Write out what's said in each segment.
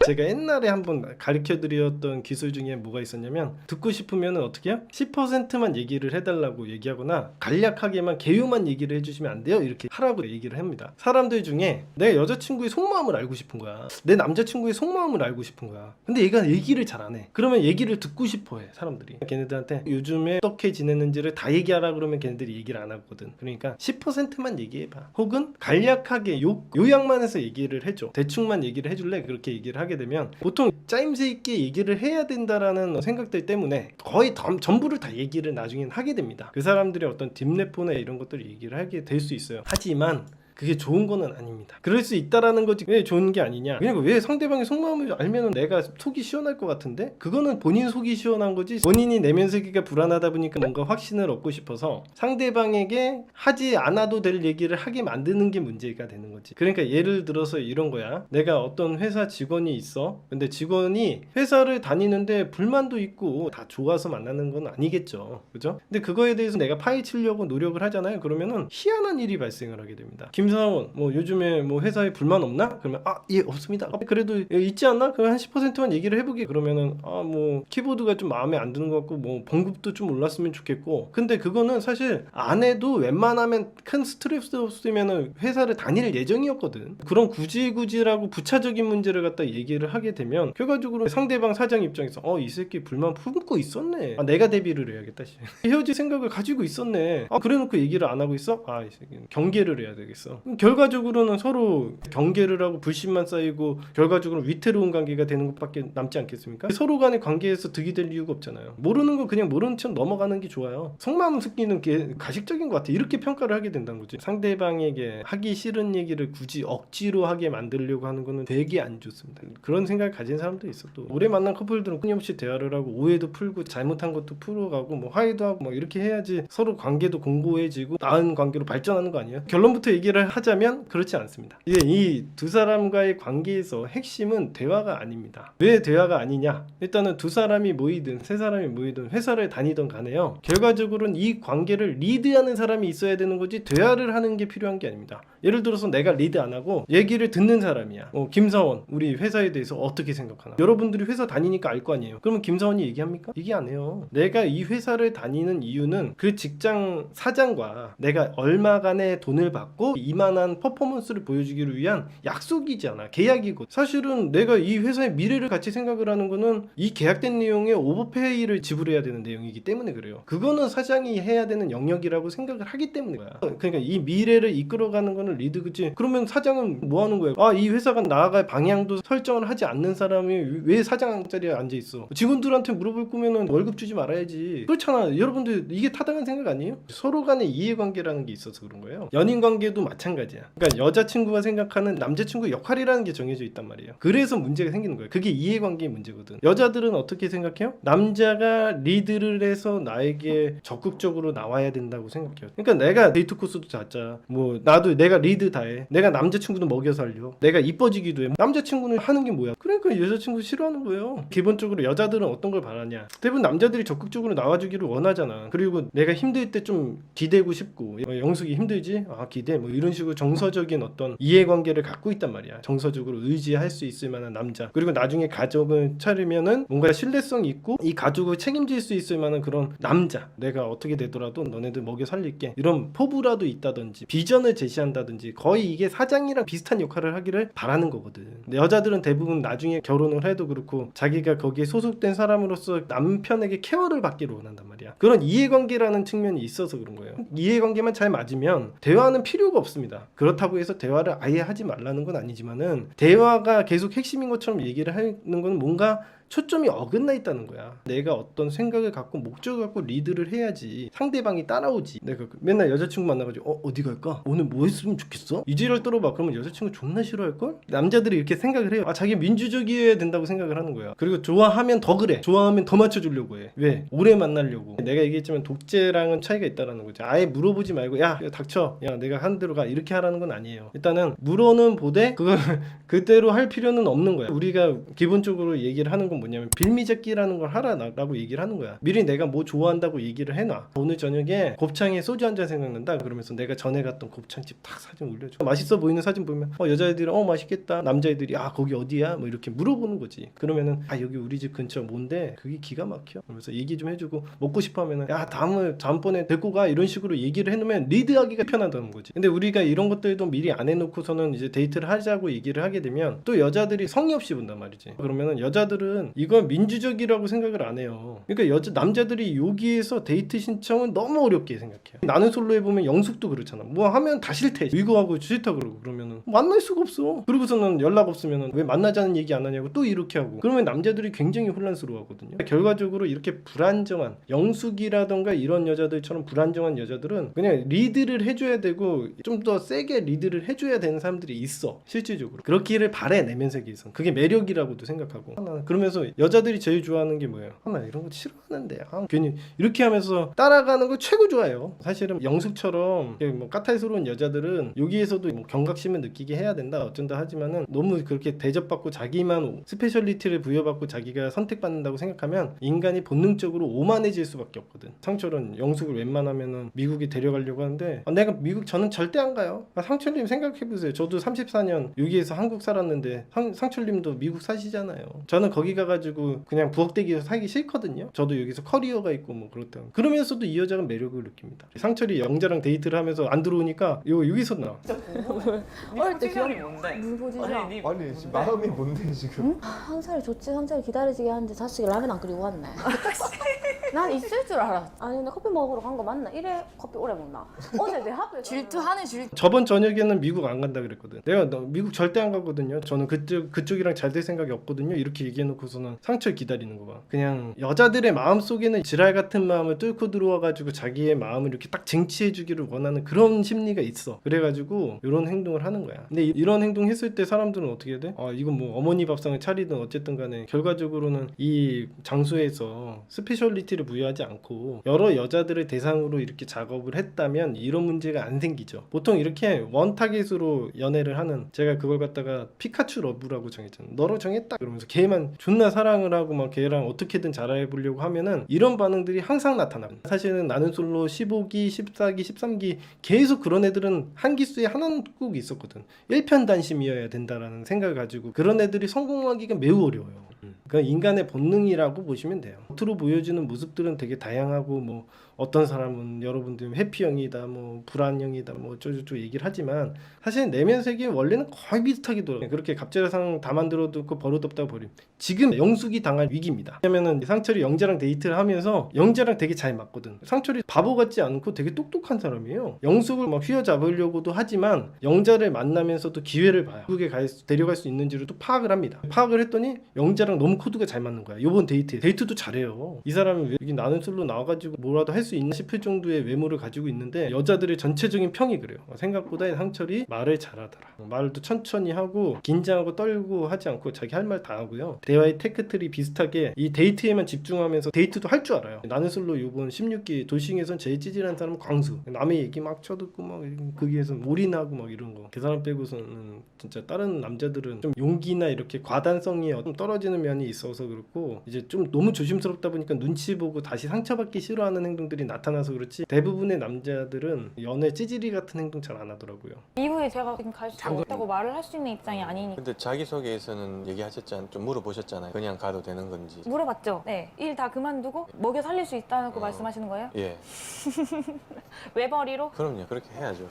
제가 옛날에 한번 가르쳐 드렸던 기술 중에 뭐가 있었냐면, 듣고 싶으면 어떻게 해요? 10%만 얘기를 해달라고 얘기하거나 간략하게만 개요만 얘기를 해주시면 안 돼요? 이렇게 하라고 얘기를 합니다. 사람들 중에 내 여자친구의 속마음을 알고 싶은 거야, 내 남자친구의 속마음을 알고 싶은 거야. 근데 얘가 얘기를 잘 안 해. 그러면 얘기를 듣고 싶어 해, 사람들이. 걔네들한테 요즘에 어떻게 지내는지를 다 얘기하라 그러면 걔네들이 얘기를 안 하거든. 그러니까 10%만 얘기해봐. 혹은 간략하게 요약만 해서 얘기를 해줘. 대충만 얘기를 해줄래? 그렇게 얘기를 하게 되면 보통 짜임새 있게 얘기를 해야 된다라는 생각들 때문에 거의 전부를 다 얘기를 나중엔 하게 됩니다. 그 사람들의 어떤 딥레포나 이런 것들을 얘기를 하게 될 수 있어요. 하지만 그게 좋은 거는 아닙니다. 그럴 수 있다라는 거지 왜 좋은 게 아니냐. 그냥 왜 상대방의 속마음을 알면은 내가 속이 시원할 것 같은데, 그거는 본인 속이 시원한 거지, 본인이 내면 세계가 불안하다 보니까 뭔가 확신을 얻고 싶어서 상대방에게 하지 않아도 될 얘기를 하게 만드는 게 문제가 되는 거지. 그러니까 예를 들어서 이런 거야. 내가 어떤 회사 직원이 있어. 근데 직원이 회사를 다니는데 불만도 있고 다 좋아서 만나는 건 아니겠죠, 그죠? 근데 그거에 대해서 내가 파헤치려고 노력을 하잖아요. 그러면은 희한한 일이 발생을 하게 됩니다. 김사원, 뭐 요즘에 뭐 회사에 불만 없나? 그러면 예, 없습니다. 그래도 있지 않나? 그럼 한 10%만 얘기를 해보게. 그러면은 뭐 키보드가 좀 마음에 안 드는 것 같고 뭐 번급도 좀 올랐으면 좋겠고. 근데 그거는 사실 안 해도 웬만하면 큰 스트레스 없으면은 회사를 다닐 예정이었거든. 그런 구질구질하고 부차적인 문제를 갖다 얘기를 하게 되면 결과적으로 상대방 사장 입장에서 이 새끼 불만 품고 있었네. 내가 대비를 해야겠다. 헤어질 생각을 가지고 있었네. 그래놓고 얘기를 안 하고 있어? 이 새끼는 경계를 해야 되겠어. 결과적으로는 서로 경계를 하고 불신만 쌓이고 결과적으로 위태로운 관계가 되는 것밖에 남지 않겠습니까? 서로 간의 관계에서 득이 될 이유가 없잖아요. 모르는 거 그냥 모르는 척 넘어가는 게 좋아요. 속마음 숨기는 게 가식적인 것 같아. 이렇게 평가를 하게 된다는 거지. 상대방에게 하기 싫은 얘기를 굳이 억지로 하게 만들려고 하는 거는 되게 안 좋습니다. 그런 생각을 가진 사람도 있어. 또 오래 만난 커플들은 끊임없이 대화를 하고 오해도 풀고 잘못한 것도 풀어가고 뭐 화해도 하고 뭐 이렇게 해야지 서로 관계도 공고해지고 나은 관계로 발전하는 거 아니에요? 결론부터 얘기를 하자면 그렇지 않습니다. 이 두 사람과의 관계에서 핵심은 대화가 아닙니다. 왜 대화가 아니냐? 일단은 두 사람이 모이든 세 사람이 모이든 회사를 다니던 간에요, 결과적으로는 이 관계를 리드하는 사람이 있어야 되는 거지 대화를 하는 게 필요한 게 아닙니다. 예를 들어서 내가 리드 안 하고 얘기를 듣는 사람이야. 김사원 우리 회사에 대해서 어떻게 생각하나? 여러분들이 회사 다니니까 알 거 아니에요. 그러면 김사원이 얘기합니까? 얘기 안 해요. 내가 이 회사를 다니는 이유는 그 직장 사장과 내가 얼마간의 돈을 받고 이만한 퍼포먼스를 보여주기를 위한 약속이잖아. 계약이고. 사실은 내가 이 회사의 미래를 같이 생각을 하는 거는 이 계약된 내용에 오버페이를 지불해야 되는 내용이기 때문에 그래요. 그거는 사장이 해야 되는 영역이라고 생각을 하기 때문에 거야. 그러니까 이 미래를 이끌어가는 거는 리드, 그치? 그러면 사장은 뭐 하는 거야? 이 회사가 나아갈 방향도 설정을 하지 않는 사람이 왜 사장 자리에 앉아 있어? 직원들한테 물어볼 거면은 월급 주지 말아야지. 그렇잖아. 여러분들 이게 타당한 생각 아니에요? 서로 간의 이해관계라는 게 있어서 그런 거예요. 연인 관계도 마찬가지야. 그러니까 여자친구가 생각하는 남자친구 역할이라는 게 정해져 있단 말이에요. 그래서 문제가 생기는 거예요. 그게 이해관계의 문제거든. 여자들은 어떻게 생각해요? 남자가 리드를 해서 나에게 적극적으로 나와야 된다고 생각해요. 그러니까 내가 데이트 코스도 잡자. 뭐 나도 내가 리드 다 해. 내가 남자친구도 먹여 살려. 내가 이뻐지기도 해. 남자친구는 하는 게 뭐야? 그러니까 여자친구 싫어하는 거예요. 기본적으로 여자들은 어떤 걸 바라냐? 대부분 남자들이 적극적으로 나와주기를 원하잖아. 그리고 내가 힘들 때 좀 기대고 싶고, 영숙이 힘들지? 기대. 뭐 이런 식으로 정서적인 어떤 이해관계를 갖고 있단 말이야. 정서적으로 의지할 수 있을 만한 남자. 그리고 나중에 가족을 차리면은 뭔가 신뢰성이 있고 이 가족을 책임질 수 있을 만한 그런 남자. 내가 어떻게 되더라도 너네들 먹여 살릴게. 이런 포부라도 있다든지 비전을 제시한다든지, 거의 이게 사장이랑 비슷한 역할을 하기를 바라는 거거든. 근데 여자들은 대부분 나중에 결혼을 해도 그렇고 자기가 거기에 소속된 사람으로서 남편에게 케어를 받기를 원한단 말이야. 그런 이해관계라는 측면이 있어서 그런 거예요. 이해관계만 잘 맞으면 대화는 필요가 없습니다. 그렇다고 해서 대화를 아예 하지 말라는 건 아니지만은 대화가 계속 핵심인 것처럼 얘기를 하는 건 뭔가 초점이 어긋나 있다는 거야. 내가 어떤 생각을 갖고 목적을 갖고 리드를 해야지 상대방이 따라오지. 내가 맨날 여자친구 만나가지고 어디 갈까? 오늘 뭐 했으면 좋겠어? 이지랄 떨어봐. 그러면 여자친구 존나 싫어할걸? 남자들이 이렇게 생각을 해요. 자기 민주적이어야 된다고 생각을 하는 거야. 그리고 좋아하면 더 그래. 좋아하면 더 맞춰주려고 해. 왜? 오래 만나려고. 내가 얘기했지만 독재랑은 차이가 있다는 거지. 아예 물어보지 말고 야 닥쳐. 야 내가 하는 대로 가. 이렇게 하라는 건 아니에요. 일단은 물어는 보되 그걸 그대로 할 필요는 없는 거야. 우리가 기본적으로 얘기를 하는 건 건 뭐냐면 빌미잡기라는 걸 하라라고 얘기를 하는 거야. 미리 내가 뭐 좋아한다고 얘기를 해놔. 오늘 저녁에 곱창에 소주 한 잔 생각난다. 그러면서 내가 전에 갔던 곱창집 딱 사진 올려줘. 맛있어 보이는 사진 보면 여자애들이 맛있겠다. 남자애들이 거기 어디야? 뭐 이렇게 물어보는 거지. 그러면은 여기 우리 집 근처 뭔데? 그게 기가 막혀. 그러면서 얘기 좀 해주고 먹고 싶어 하면은 다음번에 데리고 가 이런 식으로 얘기를 해놓으면 리드하기가 편하다는 거지. 근데 우리가 이런 것들도 미리 안 해놓고서는 이제 데이트를 하자고 얘기를 하게 되면 또 여자들이 성의 없이 본단 말이지. 그러면은 여자들은 이건 민주적이라고 생각을 안 해요. 그러니까 남자들이 여기에서 데이트 신청은 너무 어렵게 생각해요. 나는 솔로에 보면 영숙도 그렇잖아. 뭐 하면 다 싫대. 이거 하고 싫다 그러고 그러면은 만날 수가 없어. 그러고서는 연락 없으면은 왜 만나자는 얘기 안 하냐고 또 이렇게 하고 그러면 남자들이 굉장히 혼란스러워하거든요. 결과적으로 이렇게 불안정한 영숙이라던가 이런 여자들처럼 불안정한 여자들은 그냥 리드를 해줘야 되고 좀 더 세게 리드를 해줘야 되는 사람들이 있어. 실질적으로 그렇기를 바래. 내면 세계에선 그게 매력이라고도 생각하고 그러면서 여자들이 제일 좋아하는 게 뭐예요? 나 이런 거 싫어하는데 괜히 이렇게 하면서 따라가는 거 최고 좋아해요. 사실은 영숙처럼 뭐 까탈스러운 여자들은 여기에서도 뭐 경각심을 느끼게 해야 된다 어쩐다 하지만은 너무 그렇게 대접받고 자기만 스페셜리티를 부여받고 자기가 선택받는다고 생각하면 인간이 본능적으로 오만해질 수밖에 없거든. 상철은 영숙을 웬만하면은 미국에 데려가려고 하는데 내가 미국 저는 절대 안 가요. 상철님 생각해보세요. 저도 34년 여기에서 한국 살았는데 상철님도 미국 사시잖아요. 저는 거기 가가지고 그냥 부엌대기에서 살기 싫거든요. 저도 여기서 커리어가 있고 뭐 그렇다. 그러면서도 이 여자가 매력을 느낍니다. 상철이 영자랑 데이트를 하면서 안 들어오니까 여기서 나와. 어릴 때 기억이 뭔데? 무슨 포지션? 아니 지금 마음이 뭔데 지금? 응? 상철이 좋지. 상철이 기다리지게 하는데 자식이 라면 안 끓이고 왔네. 난 있을 줄 알았어. 아니 근데 커피 먹으러 간 거 맞나? 이래 커피 오래 먹나? 어제 내 앞에 질투하네 질투. 저번 저녁에는 미국 안 간다 그랬거든. 내가 미국 절대 안 가거든요. 저는 그쪽이랑 잘 될 생각이 없거든요. 이렇게 얘기해놓고서는 상철 기다리는 거 봐. 그냥 여자들의 마음 속에는 지랄 같은 마음을 뚫고 들어와가지고 자기의 마음을 이렇게 딱 쟁취해주기를 원하는 그런 심리가 있어. 그래가지고 이런 행동을 하는 거야. 근데 이런 행동 했을 때 사람들은 어떻게 해야 돼? 이건 뭐 어머니 밥상을 차리든 어쨌든 간에 결과적으로는 이 장소에서 스페셜리티를 부여하지 않고 여러 여자들을 대상으로 이렇게 작업을 했다면 이런 문제가 안 생기죠. 보통 이렇게 원타겟으로 연애를 하는, 제가 그걸 갖다가 피카츄 러브라고 정했잖아요. 너로 정했다 그러면서 걔만 존나 사랑을 하고 막 걔랑 어떻게든 잘해보려고 하면은 이런 반응들이 항상 나타납니다. 사실은 나는 솔로 15기, 14기, 13기 계속 그런 애들은 한 기수에 하나는 꼭 있었거든. 일편단심이어야 된다라는 생각을 가지고 그런 애들이 성공하기가 매우 어려워요. 그러니까 인간의 본능이라고 보시면 돼요. 겉으로 보여주는 모습들은 되게 다양하고 뭐 어떤 사람은 여러분들 해피형이다 뭐 불안형이다 뭐 어쩌고저쩌고 얘기를 하지만 사실 내면 세계 원래는 거의 비슷하게 돌아요. 그렇게 갑질상 다 만들어두고 버릇없다고 버림. 지금 영숙이 당할 위기입니다. 왜냐면은 상철이 영재랑 데이트를 하면서 영재랑 되게 잘 맞거든. 상철이 바보 같지 않고 되게 똑똑한 사람이에요. 영숙을 막 휘어잡으려고도 하지만 영자를 만나면서도 기회를 봐요. 미국에 데려갈 수 있는지를 또 파악을 합니다. 파악을 했더니 영자랑 너무 코드가 잘 맞는 거야. 요번 데이트도 잘해요. 이 사람은 여기 나는 솔로 나와가지고 뭐라도 할 수 있나 싶을 정도의 외모를 가지고 있는데 여자들의 전체적인 평이 그래요. 생각보다 상철이 말을 잘하더라. 말도 천천히 하고 긴장하고 떨고 하지 않고 자기 할 말 다 하고요. 대화의 테크트리 비슷하게 이 데이트에만 집중하면서 데이트도 할 줄 알아요. 나는 솔로 요번 16기 돌싱에선 제일 찌질한 사람은 광수. 남의 얘기 막 쳐듣고 막 거기에서 올인하고 막 이런 거. 그 사람 빼고서는 진짜 다른 남자들은 좀 용기나 이렇게 과단성이 좀 떨어지는 면이 있어서 그렇고 이제 좀 너무 조심스럽다 보니까 눈치 보고 다시 상처받기 싫어하는 행동들이 나타나서 그렇지 대부분의 남자들은 연애 찌질이 같은 행동 잘 안 하더라고요. 이후에 제가 지금 갈 수 없다고 말을 할 수 있는 입장이 아니니까. 근데 자기소개에서는 얘기하셨잖아요. 좀 물어보셨잖아요. 그냥 가도 되는 건지. 물어봤죠. 네, 일 다 그만두고 먹여 살릴 수 있다고 말씀하시는 거예요? 예. 외벌이로? 그럼요. 그렇게 해야죠.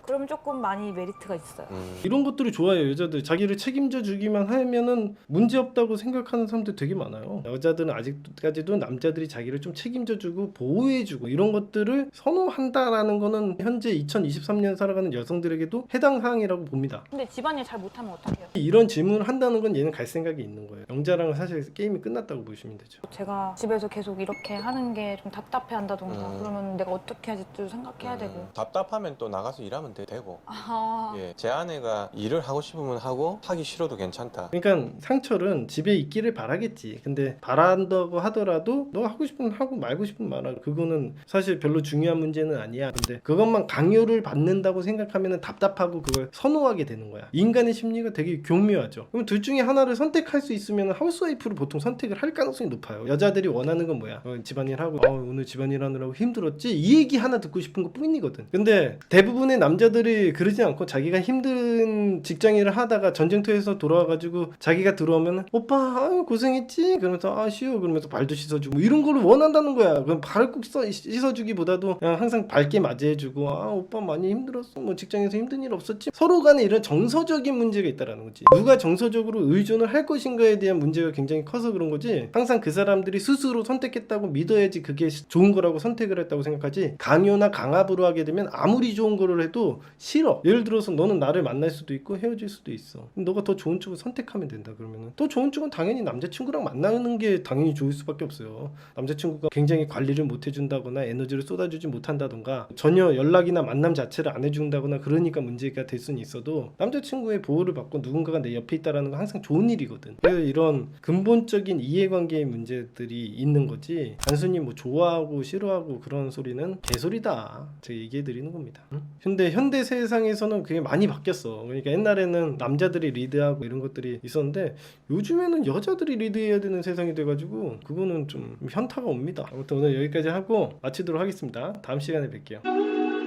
그럼 조금 많이 메리트가 있어요. 이런 것들을 좋아해요. 여자들 자기를 책임져 주기만 하면은 문제없다고 생각하는 사람들 되게 많아요. 여자들은 아직까지도 남자들이 자기를 좀 책임져 주고 보호해 주고 이런 것들을 선호한다라는 거는 현재 2023년 살아가는 여성들에게도 해당 사항이라고 봅니다. 근데 집안일 잘 못하면 어떡해요? 이런 질문을 한다는 건 얘는 갈 생각이 있는 거예요. 영자랑은 사실 게임이 끝났다고 보시면 되죠. 제가 집에서 계속 이렇게 하는 게 좀 답답해 한다던가 그러면 내가 어떻게 해야지 또 생각해야 되고. 답답하면 또 나가서 일하면 되고. 아, 예. 제 아내가 일을 하고 싶으면 하고 하기 싫어도 괜찮다. 그러니까 상처 현철은 집에 있기를 바라겠지. 근데 바란다고 하더라도 너 하고 싶으면 하고 말고 싶으면 말아. 그거는 사실 별로 중요한 문제는 아니야. 근데 그것만 강요를 받는다고 생각하면 답답하고 그걸 선호하게 되는 거야. 인간의 심리가 되게 교묘하죠. 그럼 둘 중에 하나를 선택할 수 있으면 하우스와이프를 보통 선택을 할 가능성이 높아요. 여자들이 원하는 건 뭐야? 집안일 하고 오늘 집안일 하느라고 힘들었지? 이 얘기 하나 듣고 싶은 것 뿐이거든. 근데 대부분의 남자들이 그러지 않고 자기가 힘든 직장일을 하다가 전쟁터에서 돌아와가지고 자기가 들어오면 오빠 아유 고생했지? 그러면서 아 쉬워 그러면서 발도 씻어주고 뭐 이런 거를 원한다는 거야. 그럼 발을 꼭 씻어주기보다도 그냥 항상 밝게 맞이해주고 아 오빠 많이 힘들었어 뭐 직장에서 힘든 일 없었지? 서로 간에 이런 정서적인 문제가 있다라는 거지. 누가 정서적으로 의존을 할 것인가에 대한 문제가 굉장히 커서 그런 거지. 항상 그 사람들이 스스로 선택했다고 믿어야지 그게 좋은 거라고 선택을 했다고 생각하지. 강요나 강압으로 하게 되면 아무리 좋은 거를 해도 싫어. 예를 들어서 너는 나를 만날 수도 있고 헤어질 수도 있어. 너가 더 좋은 쪽을 선택하면 된다 그러면은 더 좋은 쪽은 당연히 남자친구랑 만나는 게 당연히 좋을 수밖에 없어요. 남자친구가 굉장히 관리를 못 해준다거나 에너지를 쏟아주지 못한다던가 전혀 연락이나 만남 자체를 안 해준다거나 그러니까 문제가 될 수는 있어도 남자친구의 보호를 받고 누군가가 내 옆에 있다라는 건 항상 좋은 일이거든. 그래서 이런 근본적인 이해관계의 문제들이 있는 거지 단순히 뭐 좋아하고 싫어하고 그런 소리는 개소리다 제가 얘기해 드리는 겁니다. 근데 현대 세상에서는 그게 많이 바뀌었어. 그러니까 옛날에는 남자들이 리드하고 이런 것들이 있었는데 요즘에는 여자들이 리드해야 되는 세상이 돼가지고 그거는 좀 현타가 옵니다. 아무튼 오늘 여기까지 하고 마치도록 하겠습니다. 다음 시간에 뵐게요.